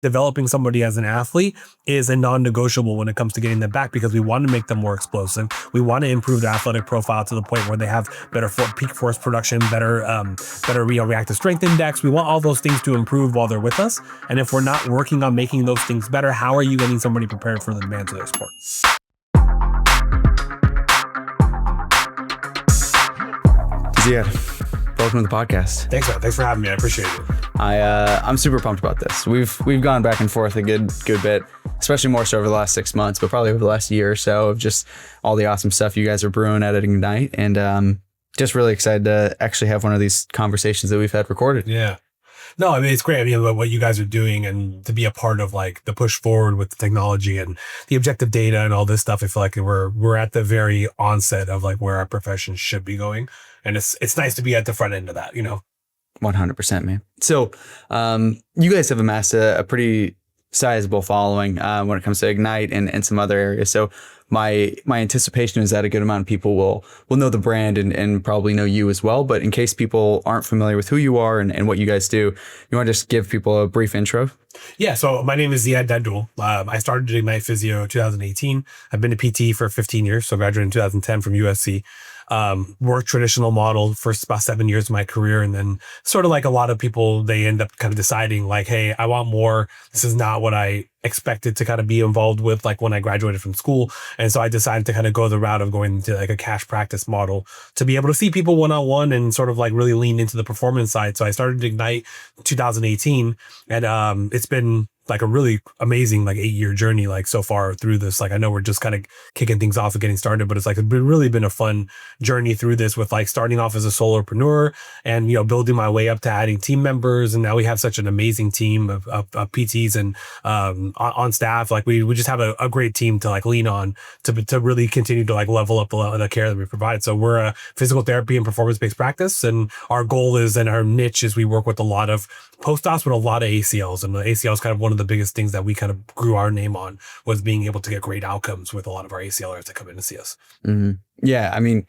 developing somebody as an athlete is a non-negotiable when it comes to getting them back, because we want to make them more explosive. We want to improve their athletic profile to the point where they have better peak force production, better reactive strength index. We want all those things to improve while they're with us. And if we're not working on making those things better, how are you getting somebody prepared for the demands of their sport? Ziad, welcome to the podcast. Thanks, man. Thanks for having me. I appreciate it. I'm super pumped about this. We've gone back and forth a good bit, especially more so over the last 6 months, but probably over the last year or so, of just all the awesome stuff you guys are brewing at Ignite, and just really excited to actually have one of these conversations that we've had recorded. Yeah. No, I mean, it's great. I mean, what you guys are doing and to be a part of like the push forward with the technology and the objective data and all this stuff. I feel like we're at the very onset of like where our profession should be going. And it's nice to be at the front end of that, 100%, man. So you guys have amassed a pretty sizable following when it comes to Ignite and some other areas. So my anticipation is that a good amount of people will know the brand and probably know you as well. But in case people aren't familiar with who you are and what you guys do, you want to just give people a brief intro? Yeah, so my name is Ziad Dahdul. I started at Ignite Physio 2018. I've been a PT for 15 years, so graduated in 2010 from USC. Worked traditional model for about 7 years of my career. And then sort of like a lot of people, they end up kind of deciding like, hey, I want more. This is not what I expected to kind of be involved with, like when I graduated from school. And so I decided to kind of go the route of going into like a cash practice model to be able to see people one-on-one and sort of like really lean into the performance side. So I started Ignite 2018, and it's been like a really amazing like 8-year journey like so far through this. Like I know we're just kind of kicking things off and getting started, but it's like really been a fun journey through this, with like starting off as a solopreneur and building my way up to adding team members, and now we have such an amazing team of PTs and on staff. Like we just have a great team to like lean on to really continue to like level up the care that we provide. So we're a physical therapy and performance-based practice, and our goal is, and our niche is, we work with a lot of post-ops, but a lot of ACLs, and the ACL is kind of one of the biggest things that we kind of grew our name on, was being able to get great outcomes with a lot of our ACLers that come in to see us. Mm-hmm. Yeah, I mean,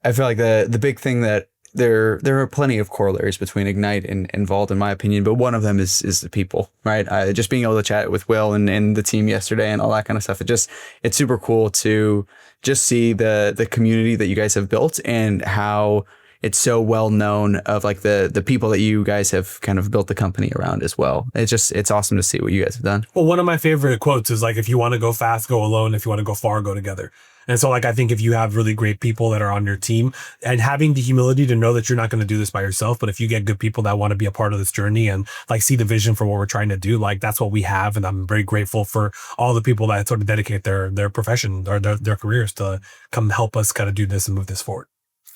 I feel like the big thing that there are plenty of corollaries between Ignite and Vault, in my opinion, but one of them is the people, right? Just being able to chat with Will and the team yesterday and all that kind of stuff. It's super cool to just see the community that you guys have built and how it's so well known of like the people that you guys have kind of built the company around as well. It's awesome to see what you guys have done. Well, one of my favorite quotes is like, if you want to go fast, go alone. If you want to go far, go together. And so like, I think if you have really great people that are on your team, and having the humility to know that you're not going to do this by yourself, but if you get good people that want to be a part of this journey and like see the vision for what we're trying to do, like that's what we have. And I'm very grateful for all the people that sort of dedicate their profession or their careers to come help us kind of do this and move this forward.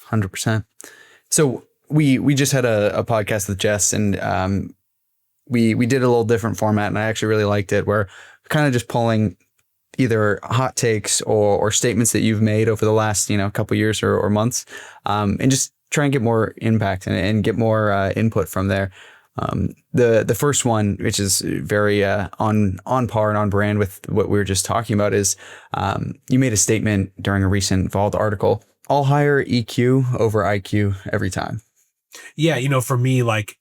100%. So we just had a podcast with Jess, and we did a little different format, and I actually really liked it, where kind of just pulling either hot takes or statements that you've made over the last couple years or months, and just try and get more impact and get more input from there. The first one, which is very on par and on brand with what we were just talking about, is you made a statement during a recent Vault article: "I'll hire EQ over IQ every time." Yeah, for me, like,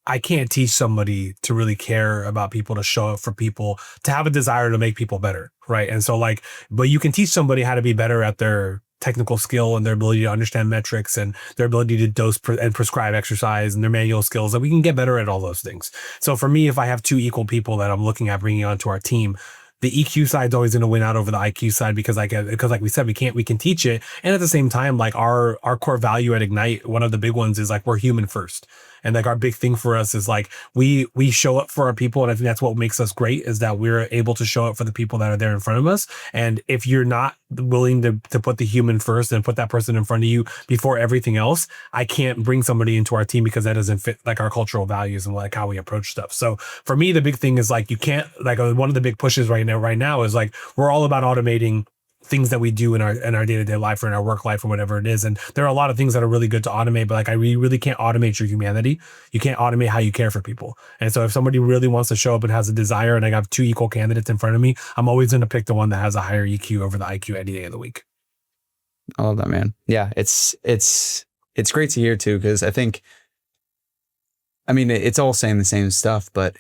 I can't teach somebody to really care about people, to show up for people, to have a desire to make people better, right? And so like, but you can teach somebody how to be better at their technical skill and their ability to understand metrics and their ability to dose and prescribe exercise and their manual skills, and we can get better at all those things. So for me, if I have two equal people that I'm looking at bringing onto our team, the EQ side is always going to win out over the IQ side, because like we said, we can teach it. And at the same time, like our core value at Ignite, one of the big ones is like, we're human first. And like our big thing for us is like, we show up for our people. And I think that's what makes us great, is that we're able to show up for the people that are there in front of us. And if you're not willing to put the human first and put that person in front of you before everything else, I can't bring somebody into our team, because that doesn't fit like our cultural values and like how we approach stuff. So for me, the big thing is like, you can't, like, one of the big pushes right now is like, we're all about automating things that we do in our day-to-day life or in our work life or whatever it is. And there are a lot of things that are really good to automate, but like, I really can't automate your humanity. You can't automate how you care for people. And so if somebody really wants to show up and has a desire, and I have two equal candidates in front of me, I'm always going to pick the one that has a higher EQ over the IQ any day of the week. I love that, man. Yeah. It's great to hear too, because I mean, it's all saying the same stuff, but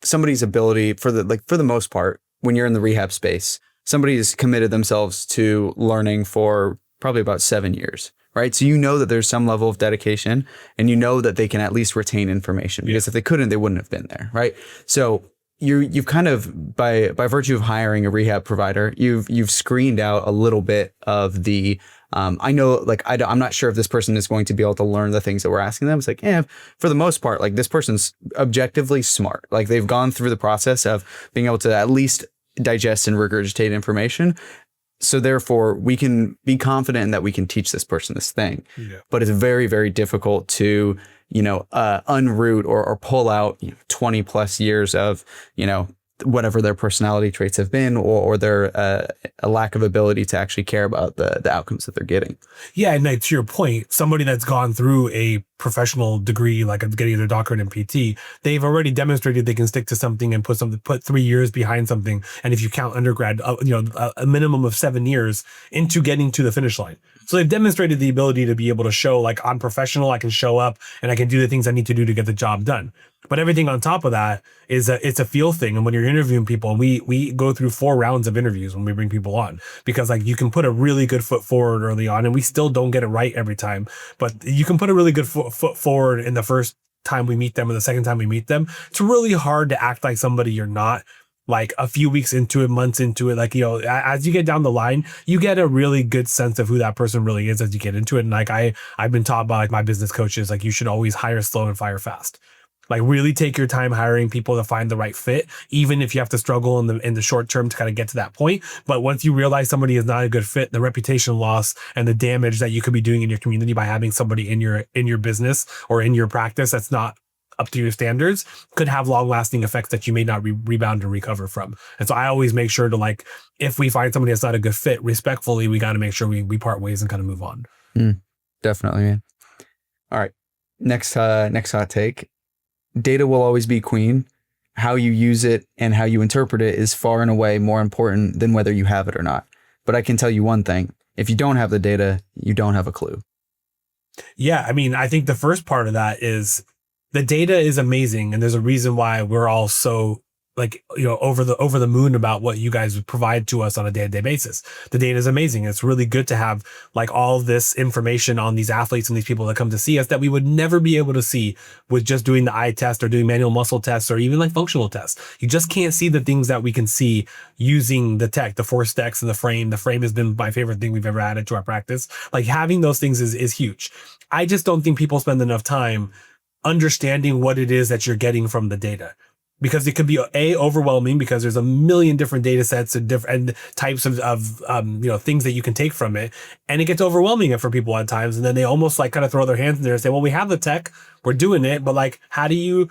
somebody's ability for the most part, when you're in the rehab space, somebody's committed themselves to learning for probably about 7 years, right? So you know that there's some level of dedication, and you know that they can at least retain information, because if they couldn't, they wouldn't have been there, right? So you've kind of, by virtue of hiring a rehab provider, you've screened out a little bit of the I know, like, I'm not sure if this person is going to be able to learn the things that we're asking them. It's like, yeah, for the most part, like, this person's objectively smart. Like, they've gone through the process of being able to at least digest and regurgitate information. So therefore, we can be confident that we can teach this person this thing. Yeah. But it's very, very difficult to, unroot or pull out 20 plus years of, whatever their personality traits have been, or their a lack of ability to actually care about the outcomes that they're getting. Yeah, and to your point, somebody that's gone through a professional degree, like getting their doctorate in PT, they've already demonstrated they can stick to something and put 3 years behind something. And if you count undergrad, a minimum of 7 years into getting to the finish line. So they've demonstrated the ability to be able to show, like, I'm professional, I can show up and I can do the things I need to do to get the job done. But everything on top of that is it's a feel thing. And when you're interviewing people, and we go through 4 rounds of interviews when we bring people on, because, like, you can put a really good foot forward early on, and we still don't get it right every time, but you can put a really good foot forward in the first time we meet them or the second time we meet them. It's really hard to act like somebody you're not. Like, a few weeks into it, months into it, like, as you get down the line, you get a really good sense of who that person really is as you get into it. And, like, I've been taught by, like, my business coaches, like, you should always hire slow and fire fast. Like, really take your time hiring people to find the right fit, even if you have to struggle in the short term to kind of get to that point. But once you realize somebody is not a good fit, the reputation loss and the damage that you could be doing in your community by having somebody in your business or in your practice that's not up to your standards could have long lasting effects that you may not rebound and recover from. And so I always make sure to, like, if we find somebody that's not a good fit, respectfully, we got to make sure we part ways and kind of move on. Definitely, man. All right. Next hot take. Data will always be queen. How you use it and how you interpret it is far and away more important than whether you have it or not. But I can tell you one thing. If you don't have the data, you don't have a clue. Yeah. I mean, I think the first part of that is the data is amazing. And there's a reason why we're all so, like, over the moon about what you guys provide to us on a day-to-day basis. The data is amazing. It's really good to have, like, all this information on these athletes and these people that come to see us that we would never be able to see with just doing the eye test or doing manual muscle tests or even, like, functional tests. You just can't see the things that we can see using the tech, the ForceDecks and the frame. The frame has been my favorite thing we've ever added to our practice. Like, having those things is huge. I just don't think people spend enough time understanding what it is that you're getting from the data. Because it could be overwhelming because there's a million different data sets and different types of things that you can take from it. And it gets overwhelming for people at times. And then they almost, like, kind of throw their hands in there and say, well, we have the tech, we're doing it. But, like, how do you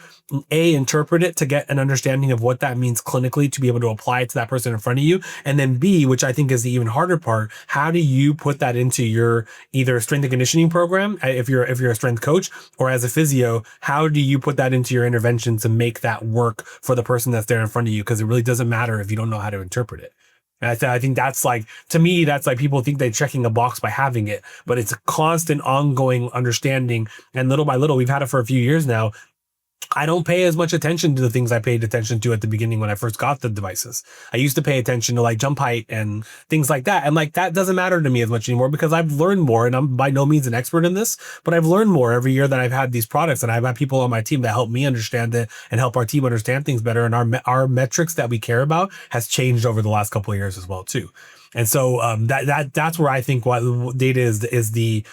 interpret it to get an understanding of what that means clinically to be able to apply it to that person in front of you? And then B, which I think is the even harder part, how do you put that into your either strength and conditioning program, if you're a strength coach, or as a physio, how do you put that into your intervention to make that work for the person that's there in front of you? Because it really doesn't matter if you don't know how to interpret it. And I think that's, like, to me, that's like, people think they're checking a box by having it, but it's a constant ongoing understanding. And little by little, we've had it for a few years now. I don't pay as much attention to the things I paid attention to at the beginning when I first got the devices. I used to pay attention to, like, jump height and things like that. And, like, that doesn't matter to me as much anymore because I've learned more, and I'm by no means an expert in this, but I've learned more every year that I've had these products, and I've had people on my team that help me understand it and help our team understand things better. And our metrics that we care about has changed over the last couple of years as well too. And so that's where I think what data is the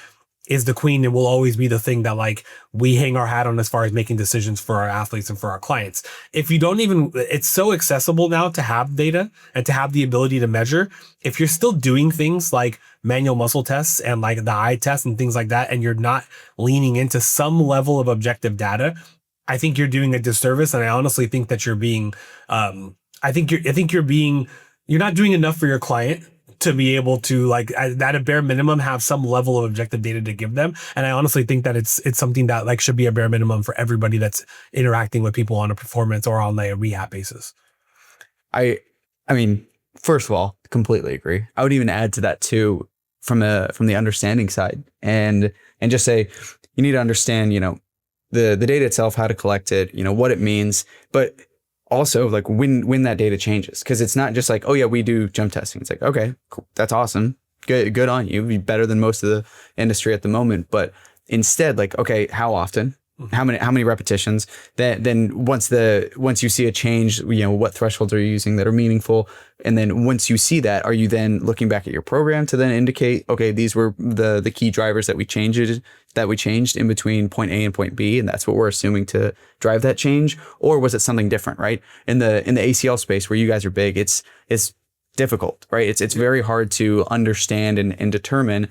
queen, and will always be the thing that, like, we hang our hat on as far as making decisions for our athletes and for our clients. If you don't even, it's so accessible now to have data and to have the ability to measure. If you're still doing things like manual muscle tests and, like, the eye test and things like that, and you're not leaning into some level of objective data, I think you're doing a disservice. And I honestly think that you're being, you're not doing enough for your client to be able to, like, at a bare minimum, have some level of objective data to give them. And I honestly think that it's something that, like, should be a bare minimum for everybody that's interacting with people on a performance or on, like, a rehab basis. I mean, first of all, completely agree. I would even add to that too, from the understanding side, and just say, you need to understand, the data itself, how to collect it, what it means. But also like when that data changes, because it's not just like, oh yeah, we do jump testing. It's like, okay, cool, that's awesome. Good on you. You're better than most of the industry at the moment. But instead, like, okay, how often? How many repetitions? Then once you see a change, what thresholds are you using that are meaningful? And then once you see that, are you then looking back at your program to then indicate, okay, these were the key drivers that we changed in between point A and point B, and that's what we're assuming to drive that change? Or was it something different, right? In the ACL space where you guys are big, it's difficult, right? It's very hard to understand and determine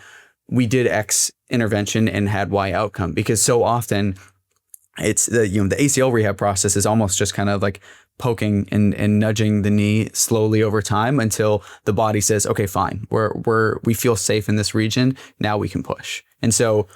we did X intervention and had Y outcome, because so often it's the ACL rehab process is almost just kind of like poking and nudging the knee slowly over time until the body says, okay, fine, we feel safe in this region. Now we can push. And so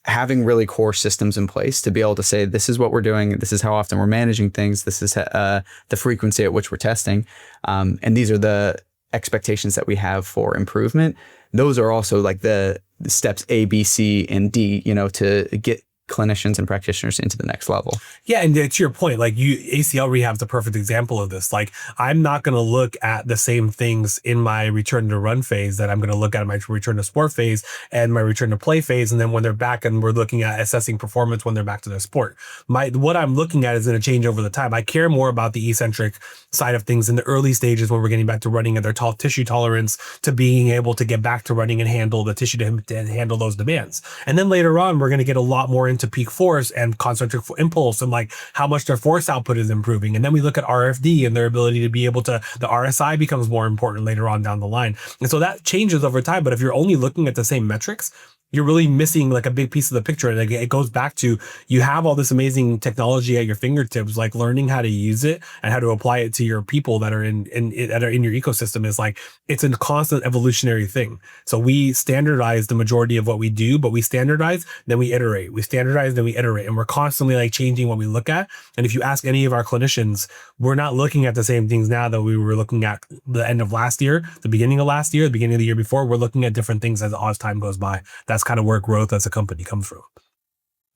having really core systems in place to be able to say, this is what we're doing, this is how often we're managing things, this is the frequency at which we're testing, and these are the expectations that we have for improvement. Those are also like the steps A, B, C, and D, to get clinicians and practitioners into the next level. Yeah. And to your point, like ACL rehab is a perfect example of this. Like, I'm not going to look at the same things in my return to run phase that I'm going to look at my return to sport phase and my return to play phase. And then when they're back and we're looking at assessing performance when they're back to their sport, what I'm looking at is going to change over the time. I care more about the eccentric side of things in the early stages when we're getting back to running and their tissue tolerance to being able to get back to running and handle the tissue to handle those demands. And then later on, we're going to get a lot more into peak force and concentric impulse and like how much their force output is improving. And then we look at RFD and their ability to be able to, the RSI becomes more important later on down the line. And so that changes over time. But if you're only looking at the same metrics, you're really missing like a big piece of the picture. And it goes back to, you have all this amazing technology at your fingertips, like learning how to use it and how to apply it to your people that are in your ecosystem is like, it's a constant evolutionary thing. So we standardize the majority of what we do, but we standardize, then we iterate. We standardize, then we iterate. And we're constantly like changing what we look at. And if you ask any of our clinicians, we're not looking at the same things now that we were looking at the end of last year, the beginning of last year, the beginning of the year before. We're looking at different things as time goes by. That's kind of where growth as a company comes from.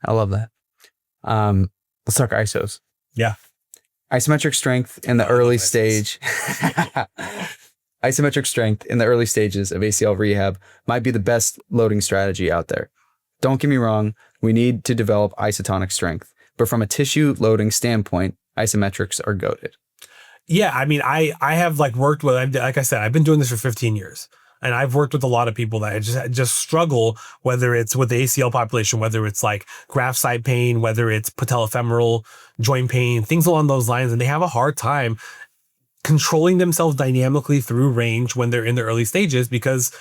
I love that. Let's talk ISOs. Yeah. Isometric strength in the early stage. Isometric strength in the early stages of ACL rehab might be the best loading strategy out there. Don't get me wrong. We need to develop isotonic strength, but from a tissue loading standpoint, isometrics are goated. Yeah. I mean, I have like worked with, like I said, I've been doing this for 15 years. And I've worked with a lot of people that just struggle, whether it's with the ACL population, whether it's like graft site pain, whether it's patellofemoral joint pain, things along those lines. And they have a hard time controlling themselves dynamically through range when they're in the early stages because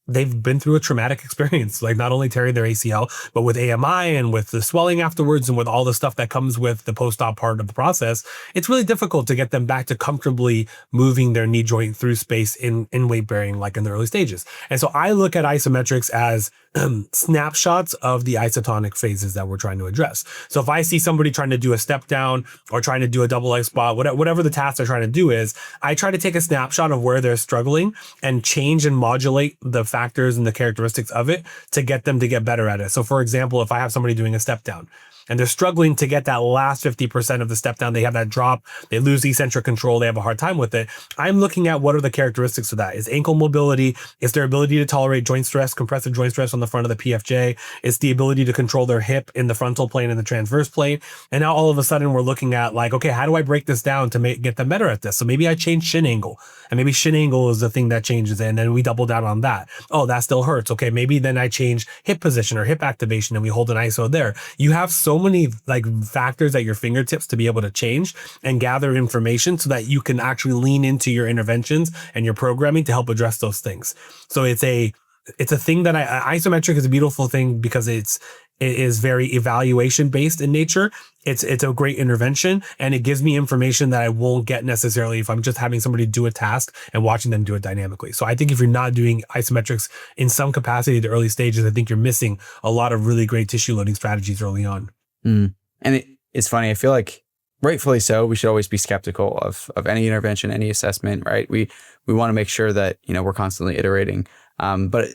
they've been through a traumatic experience, like not only tearing their ACL, but with AMI and with the swelling afterwards and with all the stuff that comes with the post-op part of the process. It's really difficult to get them back to comfortably moving their knee joint through space in weight bearing, like in the early stages. And so I look at isometrics as snapshots of the isotonic phases that we're trying to address. So if I see somebody trying to do a step down or trying to do a double leg squat, whatever the task they're trying to do is, I try to take a snapshot of where they're struggling and change and modulate the factors and the characteristics of it to get them to get better at it. So for example, if I have somebody doing a step down and they're struggling to get that last 50% of the step down, they have that drop, they lose eccentric control, they have a hard time with it. I'm looking at what are the characteristics of that. Is ankle mobility, is their ability to tolerate joint stress, compressive joint stress on the front of the PFJ, it's the ability to control their hip in the frontal plane and the transverse plane. And now all of a sudden we're looking at like, okay, how do I break this down to get them better at this? So maybe I change shin angle, and maybe shin angle is the thing that changes it, and then we double down on that. Oh, that still hurts. Okay, maybe then I change hip position or hip activation and we hold an ISO there. You have so many like factors at your fingertips to be able to change and gather information so that you can actually lean into your interventions and your programming to help address those things. So it's a thing that isometric is a beautiful thing because it is very evaluation based in nature. It's a great intervention, and it gives me information that I won't get necessarily if I'm just having somebody do a task and watching them do it dynamically. So I think if you're not doing isometrics in some capacity at the early stages, I think you're missing a lot of really great tissue loading strategies early on. And it's funny. I feel like rightfully so, we should always be skeptical of any intervention, any assessment, right? We want to make sure that, we're constantly iterating. But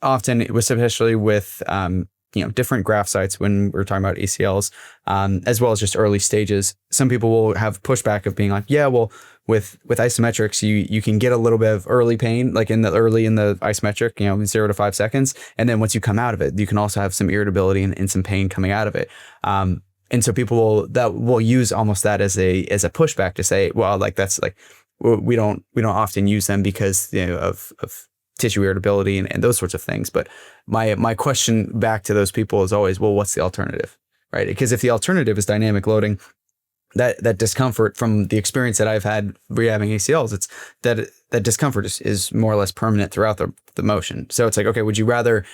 often it was especially with different graft sites when we're talking about ACLs, as well as just early stages. Some people will have pushback of being like, yeah, well, with isometrics, you can get a little bit of early pain, like in the isometric, 0 to 5 seconds. And then once you come out of it, you can also have some irritability and some pain coming out of it. And so people will use almost that as a pushback to say, well, like that's like, we don't often use them because of tissue irritability and those sorts of things. But my question back to those people is always, well, what's the alternative, right? Because if the alternative is dynamic loading, that discomfort from the experience that I've had rehabbing ACLs, it's that discomfort is more or less permanent throughout the motion. So it's like, okay, would you rather,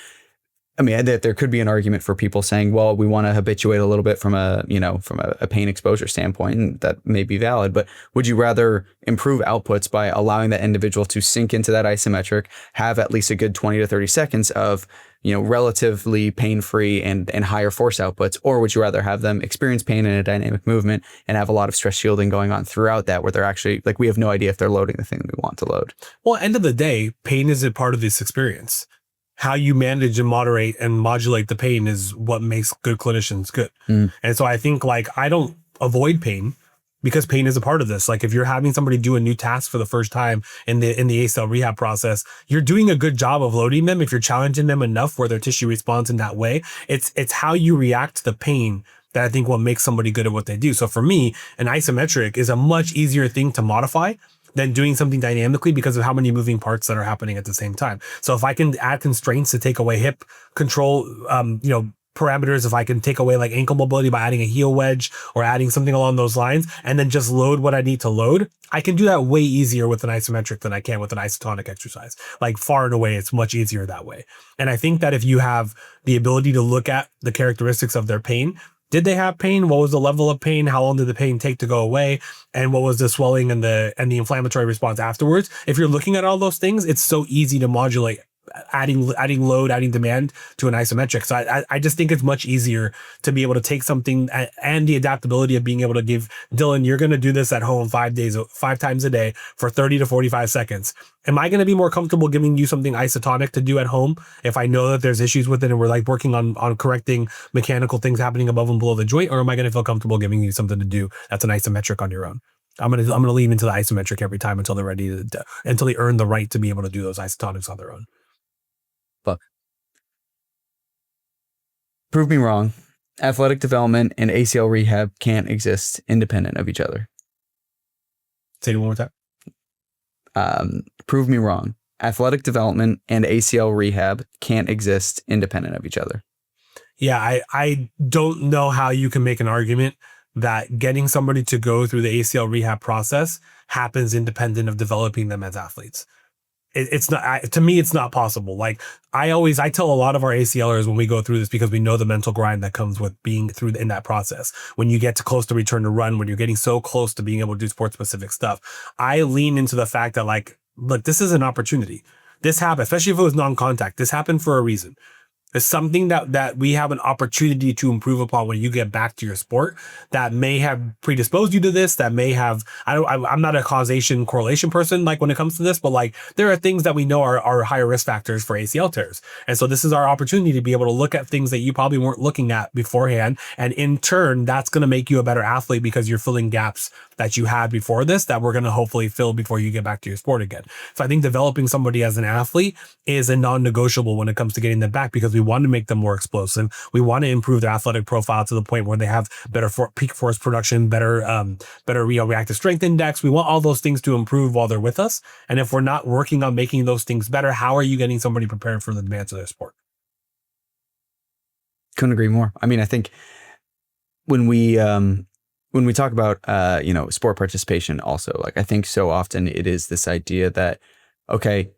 there could be an argument for people saying, well, we want to habituate a little bit from a pain exposure standpoint, and that may be valid, but would you rather improve outputs by allowing that individual to sink into that isometric, have at least a good 20 to 30 seconds of, relatively pain-free and higher force outputs, or would you rather have them experience pain in a dynamic movement and have a lot of stress shielding going on throughout that, where they're actually like, we have no idea if they're loading the thing we want to load? Well, end of the day, pain is a part of this experience. How you manage and moderate and modulate the pain is what makes good clinicians good. And so I think I don't avoid pain, because pain is a part of this. Like if you're having somebody do a new task for the first time in the ACL rehab process, you're doing a good job of loading them if you're challenging them enough where their tissue responds in that way. It's how you react to the pain that I think will make somebody good at what they do. So for me, an isometric is a much easier thing to modify than doing something dynamically because of how many moving parts that are happening at the same time. So if I can add constraints to take away hip control, parameters, if I can take away like ankle mobility by adding a heel wedge or adding something along those lines, and then just load what I need to load, I can do that way easier with an isometric than I can with an isotonic exercise. Like far and away, it's much easier that way. And I think that if you have the ability to look at the characteristics of their pain, did they have pain? What was the level of pain? How long did the pain take to go away? And what was the swelling and the inflammatory response afterwards? If you're looking at all those things, it's so easy to modulate adding load, adding demand to an isometric. So I just think it's much easier to be able to take something and the adaptability of being able to give Dylan, you're going to do this at home 5 times a day for 30 to 45 seconds. Am I going to be more comfortable giving you something isotonic to do at home if I know that there's issues with it and we're like working on correcting mechanical things happening above and below the joint? Or am I going to feel comfortable giving you something to do that's an isometric on your own? I'm gonna lean into the isometric every time until they're ready until they earn the right to be able to do those isotonics on their own. Look, prove me wrong. Athletic development and ACL rehab can't exist independent of each other. Say it one more time. Prove me wrong. Athletic development and ACL rehab can't exist independent of each other. Yeah, I don't know how you can make an argument that getting somebody to go through the ACL rehab process happens independent of developing them as athletes. It's not, to me, it's not possible. Like I tell a lot of our ACLers when we go through this, because we know the mental grind that comes with being through in that process. When you get close to return to run, when you're getting so close to being able to do sport specific stuff, I lean into the fact that look, this is an opportunity. This happened, especially if it was non-contact. This happened for a reason. It's something that we have an opportunity to improve upon when you get back to your sport that may have predisposed you to this, that may have, I'm not a causation correlation person, like when it comes to this, but there are things that we know are higher risk factors for ACL tears. And so this is our opportunity to be able to look at things that you probably weren't looking at beforehand. And in turn, that's going to make you a better athlete because you're filling gaps that you had before this that we're going to hopefully fill before you get back to your sport again. So I think developing somebody as an athlete is a non-negotiable when it comes to getting them back, because we want to make them more explosive. We want to improve their athletic profile to the point where they have better peak force production, better reactive strength index. We want all those things to improve while they're with us. And if we're not working on making those things better, how are you getting somebody prepared for the demands of their sport? Couldn't agree more. I mean, I think when we talk about, sport participation also, I think so often it is this idea that, okay,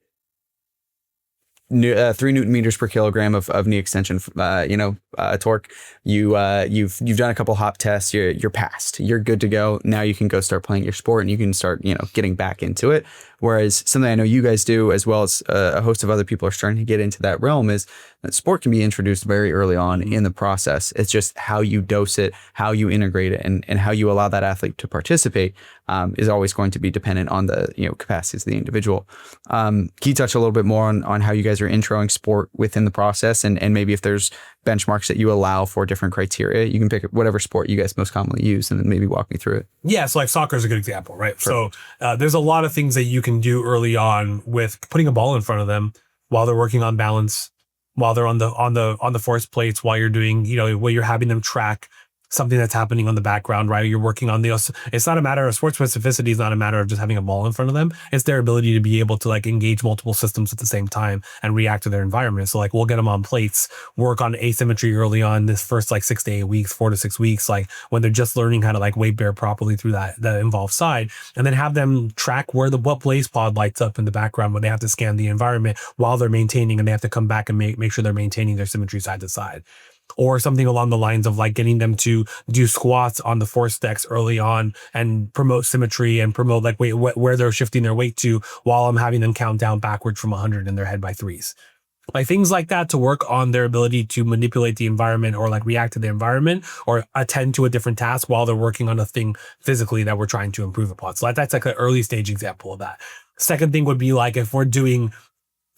3 Newton meters per kilogram of knee extension, torque. You've done a couple hop tests. You're passed. You're good to go. Now you can go start playing your sport and you can start, getting back into it. Whereas something I know you guys do, as well as a host of other people are starting to get into that realm, is sport can be introduced very early on in the process. It's just how you dose it, how you integrate it, and how you allow that athlete to participate is always going to be dependent on the capacities of the individual. Can you touch a little bit more on how you guys are introing sport within the process, and maybe if there's benchmarks that you allow for different criteria? You can pick whatever sport you guys most commonly use and then maybe walk me through it. Yeah, so like soccer is a good example, right? Sure. So there's a lot of things that you can do early on with putting a ball in front of them while they're working on balance, while they're on the force plates, while you're doing, while you're having them track something that's happening on the background, right? You're working on it's not a matter of sports specificity. It's not a matter of just having a ball in front of them. It's their ability to be able to like engage multiple systems at the same time and react to their environment. So like we'll get them on plates, work on asymmetry early on this first like 6 to 8 weeks, 4 to 6 weeks, like when they're just learning how to like weight bear properly through that involved side, and then have them track what blaze pod lights up in the background when they have to scan the environment while they're maintaining, and they have to come back and make sure they're maintaining their symmetry side to side. Or something along the lines of like getting them to do squats on the ForceDecks early on and promote symmetry and promote like where they're shifting their weight to while I'm having them count down backward from 100 in their head by threes. Like things like that to work on their ability to manipulate the environment or like react to the environment or attend to a different task while they're working on a thing physically that we're trying to improve upon. So that's like an early stage example of that. Second thing would be like if we're doing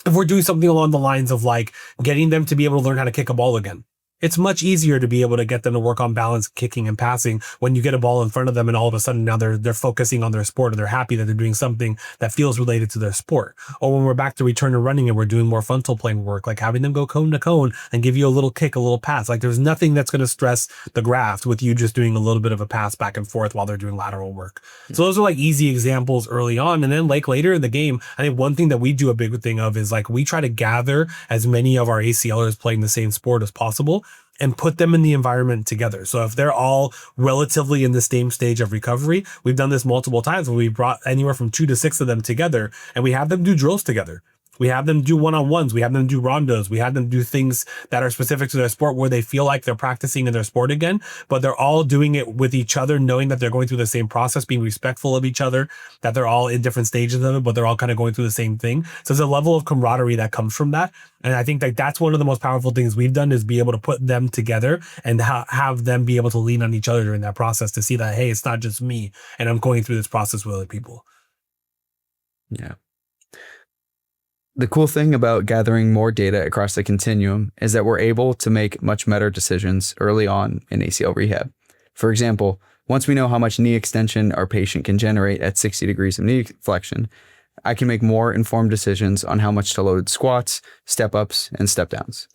something along the lines of like getting them to be able to learn how to kick a ball again. It's much easier to be able to get them to work on balance, kicking and passing when you get a ball in front of them and all of a sudden now they're focusing on their sport, or they're happy that they're doing something that feels related to their sport. Or when we're back to return to running and we're doing more frontal plane work, like having them go cone to cone and give you a little kick, a little pass. Like there's nothing that's going to stress the graft with you just doing a little bit of a pass back and forth while they're doing lateral work. So those are like easy examples early on. And then like later in the game, I think one thing that we do a big thing of is like we try to gather as many of our ACLers playing the same sport as possible and put them in the environment together. So if they're all relatively in the same stage of recovery, we've done this multiple times where we brought anywhere from 2 to 6 of them together and we have them do drills together. We have them do one-on-ones. We have them do rondos. We have them do things that are specific to their sport where they feel like they're practicing in their sport again, but they're all doing it with each other, knowing that they're going through the same process, being respectful of each other, that they're all in different stages of it, but they're all kind of going through the same thing. So there's a level of camaraderie that comes from that. And I think that that's one of the most powerful things we've done is be able to put them together and have them be able to lean on each other during that process to see that, hey, it's not just me and I'm going through this process with other people. Yeah. The cool thing about gathering more data across the continuum is that we're able to make much better decisions early on in ACL rehab. For example, once we know how much knee extension our patient can generate at 60 degrees of knee flexion, I can make more informed decisions on how much to load squats, step ups, and step downs.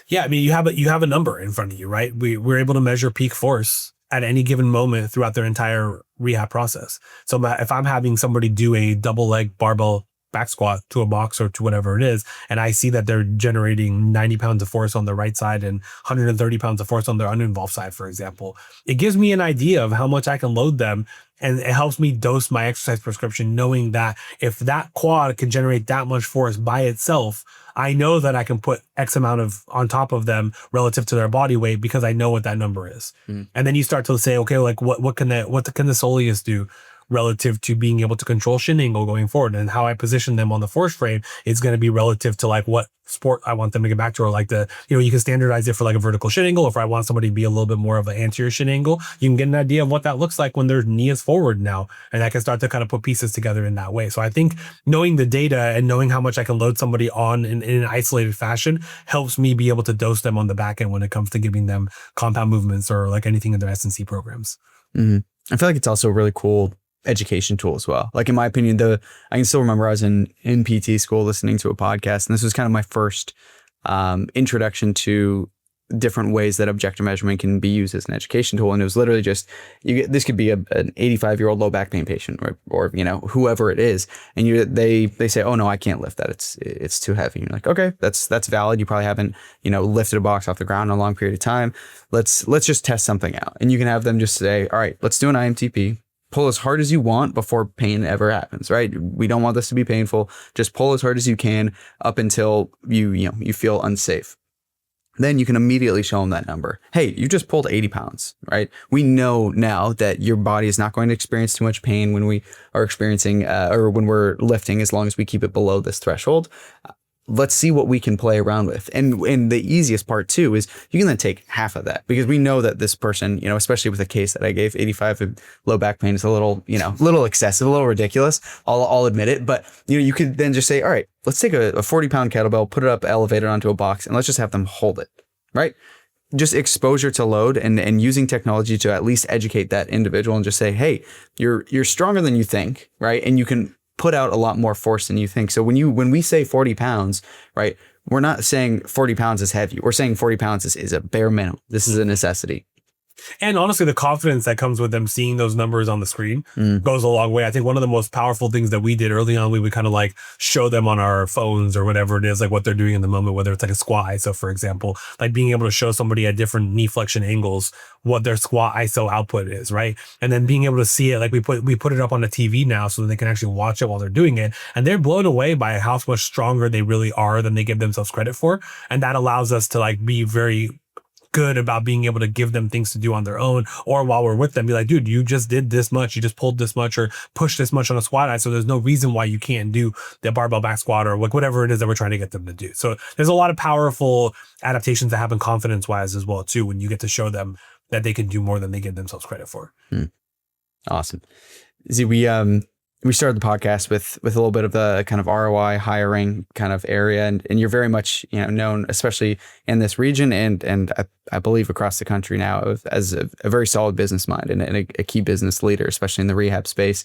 Yeah, I mean, you have a number in front of you, right? We're able to measure peak force at any given moment throughout their entire rehab process. So if I'm having somebody do a double leg barbell back squat to a box or to whatever it is, and I see that they're generating 90 pounds of force on the right side and 130 pounds of force on their uninvolved side, for example, it gives me an idea of how much I can load them. And it helps me dose my exercise prescription, knowing that if that quad can generate that much force by itself, I know that I can put X amount of on top of them relative to their body weight because I know what that number is. And then you start to say, okay, like what can the soleus do relative to being able to control shin angle going forward, and how I position them on the force frame is going to be relative to like what sport I want them to get back to, or like you can standardize it for like a vertical shin angle. Or if I want somebody to be a little bit more of an anterior shin angle, you can get an idea of what that looks like when their knee is forward now. And I can start to kind of put pieces together in that way. So I think knowing the data and knowing how much I can load somebody on in an isolated fashion helps me be able to dose them on the back end when it comes to giving them compound movements or like anything in their S&C programs. I feel like it's also a really cool education tool as well. Like in my opinion, I can still remember I was in PT school listening to a podcast, and this was kind of my first introduction to different ways that objective measurement can be used as an education tool. And it was literally just, this could be an 85-year-old low back pain patient or whoever it is. And they say, oh no, I can't lift that. It's too heavy. And you're like, okay, that's valid. You probably haven't, lifted a box off the ground in a long period of time. Let's just test something out. And you can have them just say, all right, let's do an IMTP. Pull as hard as you want before pain ever happens, right? We don't want this to be painful. Just pull as hard as you can up until you feel unsafe. Then you can immediately show them that number. Hey, you just pulled 80 pounds, right? We know now that your body is not going to experience too much pain when we are experiencing or when we're lifting, as long as we keep it below this threshold. let's see what we can play around with. And the easiest part too is you can then take half of that, because we know that this person, especially with a case that I gave, 85 of low back pain is a little, little excessive, a little ridiculous. I'll admit it. But, you could then just say, all right, let's take a 40-pound kettlebell, put it up, elevate it onto a box, and let's just have them hold it, right? Just exposure to load and using technology to at least educate that individual and just say, hey, you're stronger than you think, right? And you can put out a lot more force than you think. So when we say 40 pounds, right, we're not saying 40 pounds is heavy. We're saying 40 pounds is a bare minimum. This is a necessity. And honestly, the confidence that comes with them seeing those numbers on the screen goes a long way. I think one of the most powerful things that we did early on, we would kind of like show them on our phones or whatever it is, like what they're doing in the moment, whether it's like a squat ISO, for example, like being able to show somebody at different knee flexion angles what their squat ISO output is, right? And then being able to see it, like we put it up on the TV now so that they can actually watch it while they're doing it. And they're blown away by how much stronger they really are than they give themselves credit for. And that allows us to like be very good about being able to give them things to do on their own, or while we're with them, be like, dude, you just did this much, you just pulled this much or pushed this much on a squat. So there's no reason why you can't do the barbell back squat or whatever it is that we're trying to get them to do. So there's a lot of powerful adaptations that happen confidence wise as well too, when you get to show them that they can do more than they give themselves credit for. Awesome. See, we started the podcast with a little bit of the kind of ROI hiring kind of area, and you're very much known, especially in this region and I believe across the country now, as a very solid business mind and a key business leader, especially in the rehab space.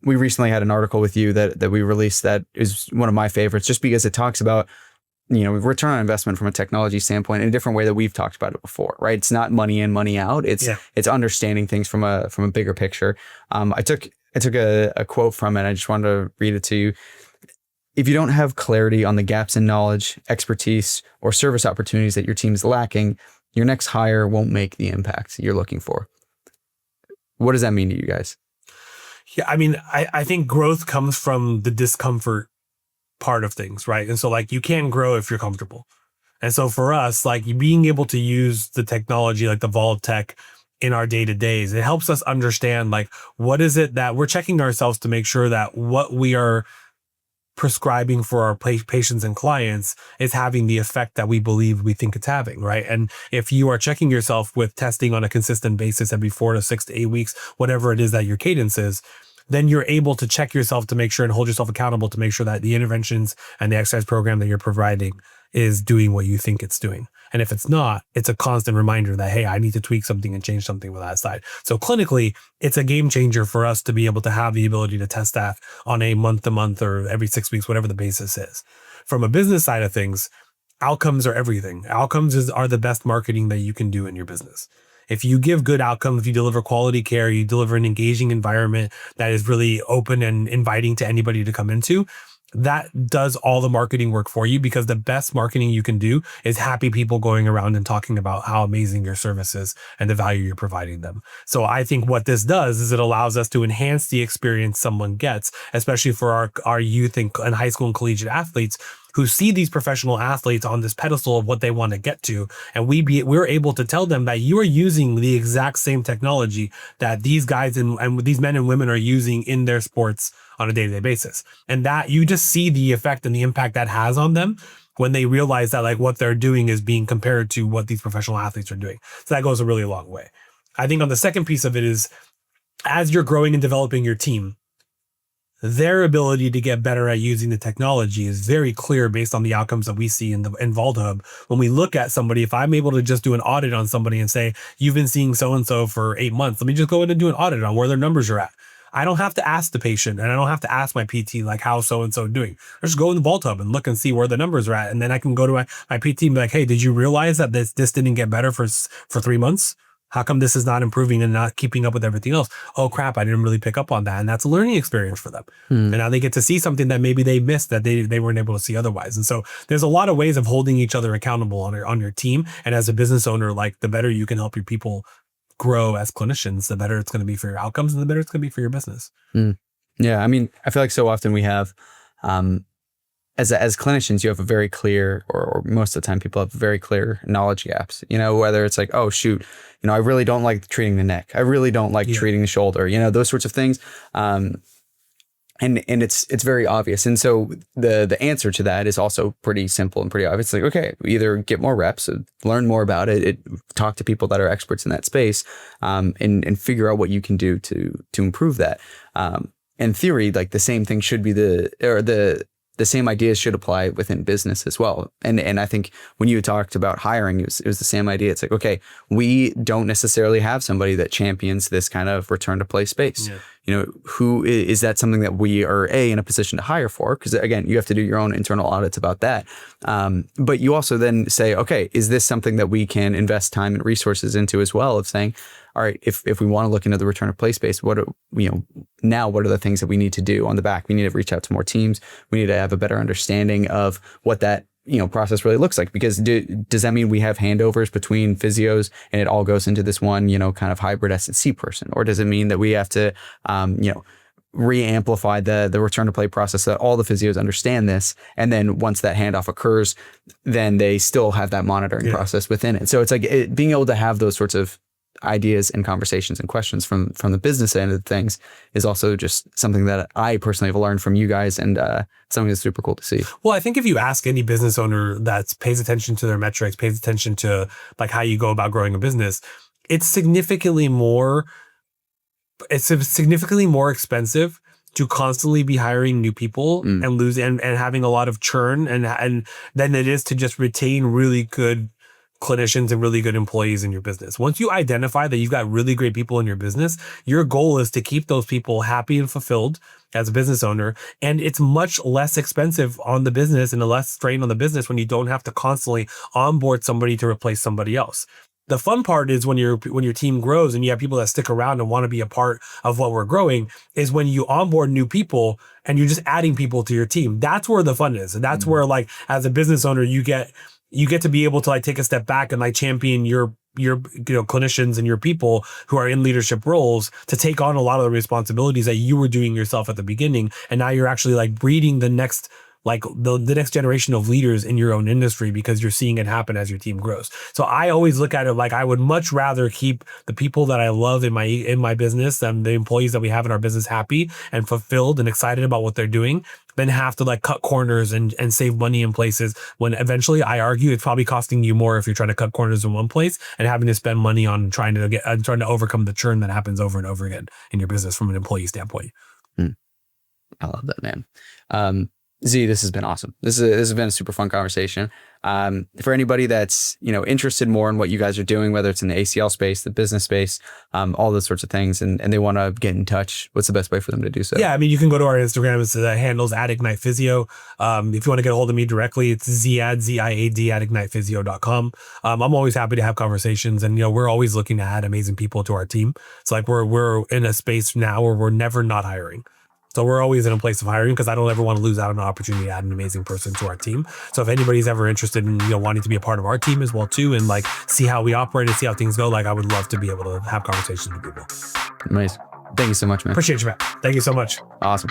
We recently had an article with you that we released that is one of my favorites, just because it talks about return on investment from a technology standpoint in a different way that we've talked about it before, right? It's not money in, money out. It's understanding things from a bigger picture. I took a quote from it. I just wanted to read it to you. If you don't have clarity on the gaps in knowledge, expertise, or service opportunities that your team is lacking, your next hire won't make the impact you're looking for. What does that mean to you guys? Yeah, I mean, I think growth comes from the discomfort part of things, right? And so like you can't grow if you're comfortable. And so for us, like being able to use the technology like the VALDTech in our day-to-days, it helps us understand like what is it that we're checking ourselves to make sure that what we are prescribing for our patients and clients is having the effect that we believe we think it's having, right? And if you are checking yourself with testing on a consistent basis every 4 to 6 to 8 weeks, whatever it is that your cadence is, then you're able to check yourself to make sure and hold yourself accountable to make sure that the interventions and the exercise program that you're providing is doing what you think it's doing. And if it's not, it's a constant reminder that, hey, I need to tweak something and change something with that side. So clinically, it's a game changer for us to be able to have the ability to test that on a month-to-month or every 6 weeks, whatever the basis is. From a business side of things, outcomes are everything. Outcomes are the best marketing that you can do in your business. If you give good outcomes, if you deliver quality care, you deliver an engaging environment that is really open and inviting to anybody to come into, that does all the marketing work for you, because the best marketing you can do is happy people going around and talking about how amazing your service is and the value you're providing them. So I think what this does is it allows us to enhance the experience someone gets, especially for our youth and high school and collegiate athletes who see these professional athletes on this pedestal of what they want to get to. And we're able to tell them that you are using the exact same technology that these guys and these men and women are using in their sports on a day-to-day basis. And that you just see the effect and the impact that has on them when they realize that like what they're doing is being compared to what these professional athletes are doing. So that goes a really long way. I think on the second piece of it is, as you're growing and developing your team, their ability to get better at using the technology is very clear based on the outcomes that we see in VaultHub. When we look at somebody, if I'm able to just do an audit on somebody and say, you've been seeing so-and-so for 8 months, let me just go in and do an audit on where their numbers are at. I don't have to ask the patient and I don't have to ask my PT, like, how's so-and-so doing? I just go in the VaultHub and look and see where the numbers are at. And then I can go to my PT and be like, hey, did you realize that this didn't get better for 3 months? How come this is not improving and not keeping up with everything else? Oh crap, I didn't really pick up on that. And that's a learning experience for them. And now they get to see something that maybe they missed that they weren't able to see otherwise. And so there's a lot of ways of holding each other accountable on your team. And as a business owner, like the better you can help your people grow as clinicians, the better it's going to be for your outcomes and the better it's going to be for your business. Yeah. I mean, I feel like so often we have, as clinicians, you have a very clear, or most of the time people have very clear knowledge gaps, whether it's like, oh shoot, I really don't like treating the neck. I really don't like treating the shoulder, those sorts of things. And it's very obvious. And so the answer to that is also pretty simple and pretty obvious. Like, okay, either get more reps, learn more about it, talk to people that are experts in that space, and figure out what you can do to improve that. In theory, like the same thing should be the same ideas should apply within business as well. And I think when you talked about hiring, it was the same idea. It's like, okay, we don't necessarily have somebody that champions this kind of return to play space. Yeah. You know, who is that something that we are in a position to hire for? Because again, you have to do your own internal audits about that. But you also then say, okay, is this something that we can invest time and resources into as well, of saying, all right, if we want to look into the return to play space, what are the things that we need to do on the back? We need to reach out to more teams. We need to have a better understanding of what that process really looks like, because does that mean we have handovers between physios and it all goes into this one, kind of hybrid S&C person? Or does it mean that we have to, re-amplify the return to play process so that all the physios understand this? And then once that handoff occurs, then they still have that monitoring process within it. So it's like being able to have those sorts of ideas and conversations and questions from the business end of things is also just something that I personally have learned from you guys, and something that's super cool to see. Well, I think if you ask any business owner that pays attention to their metrics, pays attention to like how you go about growing a business, it's significantly more expensive to constantly be hiring new people and lose and having a lot of churn and than it is to just retain really good clinicians and really good employees in your business. Once you identify that you've got really great people in your business, your goal is to keep those people happy and fulfilled as a business owner. And it's much less expensive on the business and a less strain on the business when you don't have to constantly onboard somebody to replace somebody else. The fun part is when your team grows and you have people that stick around and want to be a part of what we're growing, is when you onboard new people and you're just adding people to your team. That's where the fun is. And that's where, like, as a business owner, you get to be able to like take a step back and like champion your clinicians and your people who are in leadership roles to take on a lot of the responsibilities that you were doing yourself at the beginning. And now you're actually like breeding the next generation of leaders in your own industry, because you're seeing it happen as your team grows. So I always look at it like I would much rather keep the people that I love in my business and the employees that we have in our business happy and fulfilled and excited about what they're doing, than have to like cut corners and save money in places when eventually, I argue, it's probably costing you more if you're trying to cut corners in one place and having to spend money on trying to overcome the churn that happens over and over again in your business from an employee standpoint. I love that, man. Z, this has been awesome. This has been a super fun conversation. For anybody that's, interested more in what you guys are doing, whether it's in the ACL space, the business space, all those sorts of things, and they want to get in touch, what's the best way for them to do so? Yeah, I mean, you can go to our Instagram. It's the handles at Ignite Physio. If you want to get a hold of me directly, it's Ziad, Z-I-A-D at ignitephysio.com. I'm always happy to have conversations, and, we're always looking to add amazing people to our team. It's like we're in a space now where we're never not hiring. So we're always in a place of hiring, because I don't ever want to lose out on an opportunity to add an amazing person to our team. So if anybody's ever interested in, wanting to be a part of our team as well too, and like see how we operate and see how things go, like I would love to be able to have conversations with people. Amazing. Thank you so much, man. Appreciate you, man. Thank you so much. Awesome.